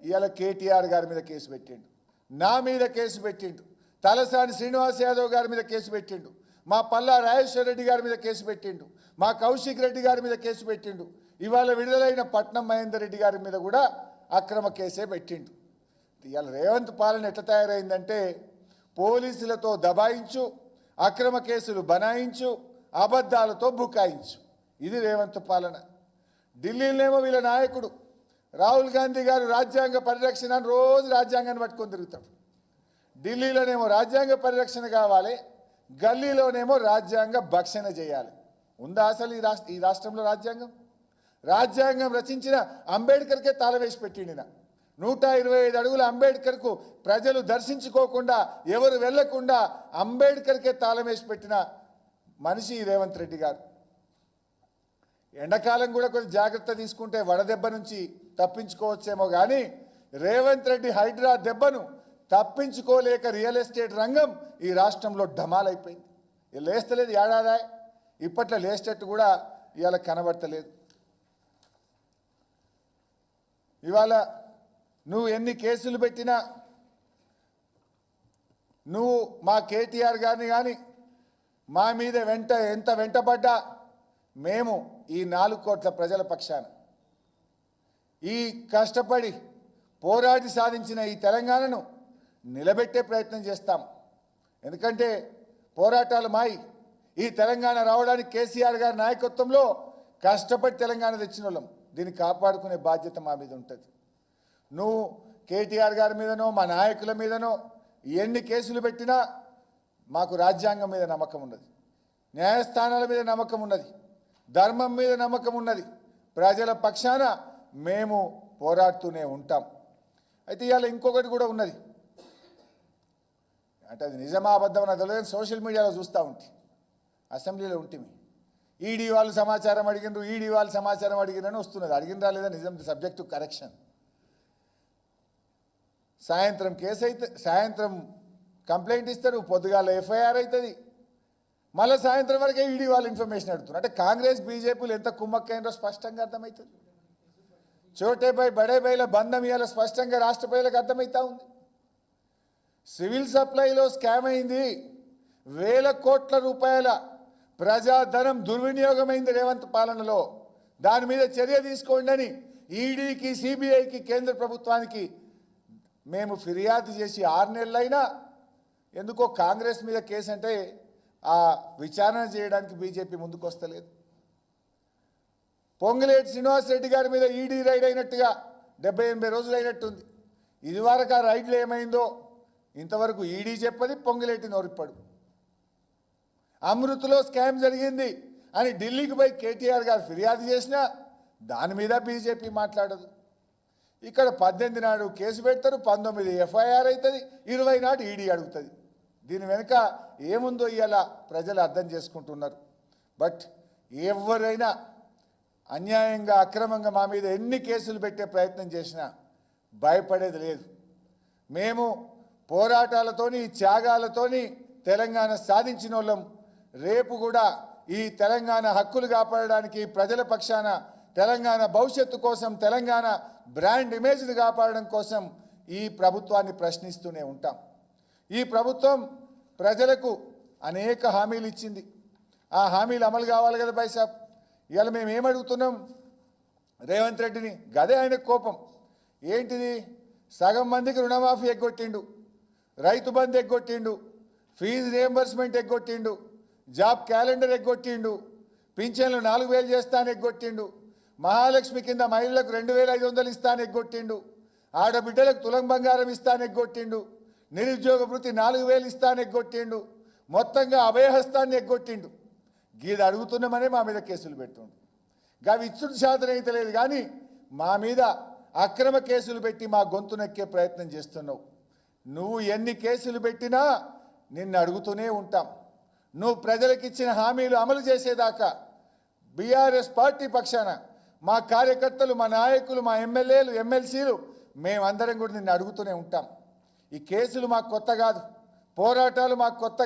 ఇవాళ కేటీఆర్ గారి మీద కేసు పెట్టిండు, నా మీద కేసు పెట్టిండు, తలసాని శ్రీనివాస్ యాదవ్ గారి మీద కేసు పెట్టిండు, మా పల్లా రాజేశ్వర రెడ్డి గారి మీద కేసు పెట్టిండు, మా కౌశిక్ రెడ్డి గారి మీద కేసు పెట్టిండు, ఇవాళ విడుదలైన పట్నం మహేందర్ రెడ్డి గారి మీద కూడా అక్రమ కేసే పెట్టిండు. ఇవాళ రేవంత్ పాలన ఎట్లా తయారైందంటే పోలీసులతో దబాయించు, అక్రమ కేసులు బనాయించు, అబద్ధాలతో బుకాయించు. ఇది రేవంత్ పాలన. ఢిల్లీలోనేమో వీళ్ళ నాయకుడు రాహుల్ గాంధీ గారు రాజ్యాంగ పరిరక్షణ అని రోజు రాజ్యాంగాన్ని పట్టుకొని తిరుగుతాడు. ఢిల్లీలోనేమో రాజ్యాంగ పరిరక్షణ కావాలి, గల్లీలోనేమో రాజ్యాంగ భక్షణ చేయాలి. ఉందా అసలు ఈ రాష్ట్రంలో రాజ్యాంగం? రాజ్యాంగం రచించిన అంబేద్కర్కే తాళవేసి పెట్టిండిన 125 అడుగుల అంబేద్కర్కు ప్రజలు దర్శించుకోకుండా ఎవరు వెళ్లకుండా అంబేద్కర్కే తాళవేసి పెట్టిన మనిషి రేవంత్ రెడ్డి గారు. ఎండాకాలం కూడా కొంచెం జాగ్రత్త తీసుకుంటే వడదెబ్బ నుంచి తప్పించుకోవచ్చేమో కానీ రేవంత్ రెడ్డి హైడ్రా దెబ్బను తప్పించుకోలేక రియల్ ఎస్టేట్ రంగం ఈ రాష్ట్రంలో ఢమాలైపోయింది. లేస్తలేదు ఏడాదా, ఇప్పట్లో లేస్టేట్ కూడా ఇవాళ కనబడతలేదు. ఇవాళ నువ్వు ఎన్ని కేసులు పెట్టినా, నువ్వు మా కేటీఆర్ గారిని కానీ మా మీద ఎంత వెంటబడ్డా మేము ఈ 4 కోట్ల ప్రజల పక్షాన ఈ కష్టపడి పోరాడి సాధించిన ఈ తెలంగాణను నిలబెట్టే ప్రయత్నం చేస్తాం. ఎందుకంటే పోరాటాలు మాయి. ఈ తెలంగాణ రావడానికి కేసీఆర్ గారి నాయకత్వంలో కష్టపడి తెలంగాణ తెచ్చిన వాళ్ళం. దీన్ని కాపాడుకునే బాధ్యత మా మీద ఉంటుంది. నువ్వు కేటీఆర్ గారి మీదనో మా నాయకుల మీదనో ఎన్ని కేసులు పెట్టినా మాకు రాజ్యాంగం మీద నమ్మకం ఉన్నది, న్యాయస్థానాల మీద నమ్మకం ఉన్నది, ధర్మం మీద నమ్మకం ఉన్నది. ప్రజల పక్షాన మేము పోరాడుతూనే ఉంటాం. అయితే ఇవాళ ఇంకొకటి కూడా ఉన్నది, అంటే అది నిజమా అబద్ధం నాకు తెలియదు, సోషల్ మీడియాలో చూస్తూ ఉంటే అసెంబ్లీలో ఉంటుంది. ఈడీ వాళ్ళు సమాచారం అడిగినారు, ఈడీ వాళ్ళు సమాచారం అడిగినని వస్తున్నది. అడిగినరా లేదా నిజం, సబ్జెక్టు కరెక్షన్. సాయంత్రం కేసు అయితే సాయంత్రం కంప్లైంట్ ఇస్తారు, పొద్దుగాల ఎఫ్ఐఆర్ అవుతుంది, మళ్ళీ సాయంత్రం వరకే ఈడీ వాళ్ళు ఇన్ఫర్మేషన్ అడుగుతున్నారు. అంటే కాంగ్రెస్ బీజేపీలు ఎంత కుమ్మక్కైనరో స్పష్టంగా అర్థమవుతుంది. చోటే బై బడే బైల బంధం ఇవాళ స్పష్టంగా రాష్ట్ర ప్రజలకు అర్థమవుతా ఉంది. సివిల్ సప్లైలో స్కామ్ అయింది, వేల కోట్ల రూపాయల ప్రజాధనం దుర్వినియోగమైంది రేవంత్ పాలనలో. దాని మీద చర్య తీసుకోండి అని ఈడీకి, సిబిఐకి, కేంద్ర ప్రభుత్వానికి మేము ఫిర్యాదు చేసి 6 నెలలైనా ఎందుకో కాంగ్రెస్ మీద కేసు అంటే ఆ విచారణ చేయడానికి బీజేపీ ముందుకు వస్తలేదు. పొంగులేటి శ్రీనివాస్ రెడ్డి గారి మీద ఈడీ రైడ్ అయినట్టుగా 70-80 రోజులు అయినట్టుంది. ఇదివరకు ఆ రైడ్లు ఏమైందో ఇంతవరకు ఈడీ చెప్పది, పొంగులేటి నోరిప్పడు. అమృత్లో స్కామ్ జరిగింది అని ఢిల్లీకి పోయి కేటీఆర్ గారు ఫిర్యాదు చేసినా దాని మీద బీజేపీ మాట్లాడదు. ఇక్కడ 18 నాడు కేసు పెడతారు, 19 ఎఫ్ఐఆర్ అవుతుంది, 20 నాడు ఈడీ అడుగుతుంది. దీని వెనుక ఏముందో ఇవాళ ప్రజలు అర్థం చేసుకుంటున్నారు. బట్ ఎవరైనా అన్యాయంగా అక్రమంగా మా మీద ఎన్ని కేసులు పెట్టే ప్రయత్నం చేసినా భయపడేది లేదు. మేము పోరాటాలతోని, త్యాగాలతోని తెలంగాణ సాధించిన వాళ్ళం. రేపు కూడా ఈ తెలంగాణ హక్కులు కాపాడడానికి ప్రజల పక్షాన, తెలంగాణ భవిష్యత్తు కోసం, తెలంగాణ బ్రాండ్ ఇమేజ్ని కాపాడడం కోసం ఈ ప్రభుత్వాన్ని ప్రశ్నిస్తూనే ఉంటాం. ఈ ప్రభుత్వం ప్రజలకు అనేక హామీలు ఇచ్చింది. ఆ హామీలు అమలు కావాలి కదా బైసాబ్. ఇవాళ మేము ఏమడుగుతున్నాం రేవంత్ రెడ్డిని? గదే ఆయన కోపం. ఏంటిది? సగం మందికి రుణమాఫీ ఎగ్గొట్టిండు, Rythu Bandhu ఎగ్గొట్టిండు, fee reimbursement ఎగ్గొట్టిండు, job calendar ఎగ్గొట్టిండు, పింఛన్లు 4000 చేస్తాను ఎగ్గొట్టిండు, మహాలక్ష్మి కింద మహిళలకు 2500 ఇస్తాను ఎగ్గొట్టిండు, ఆడబిడ్డలకు తులం బంగారం ఇస్తాను ఎగ్గొట్టిండు, నిరుద్యోగ వృత్తి 4000 ఇస్తాను ఎగ్గొట్టిండు, మొత్తంగా అభయహస్తాన్ని ఎగ్గొట్టిండు. గీది అడుగుతున్నామనే మా మీద కేసులు పెట్టుండు. గవి ఇచ్చుడు శాతం అయితే లేదు కానీ మా మీద అక్రమ కేసులు పెట్టి మా గొంతు నొక్కే ప్రయత్నం చేస్తున్నావు. నువ్వు ఎన్ని కేసులు పెట్టినా నిన్ను అడుగుతూనే ఉంటాం. నువ్వు ప్రజలకు ఇచ్చిన హామీలు అమలు చేసేదాకా బీఆర్ఎస్ పార్టీ పక్షాన మా కార్యకర్తలు, మా నాయకులు, మా ఎమ్మెల్యేలు, ఎమ్మెల్సీలు మేమందరం కూడా నిన్ను అడుగుతూనే ఉంటాం. ఈ కేసులు మాకు కొత్త కాదు, పోరాటాలు మాకు కొత్త కాదు.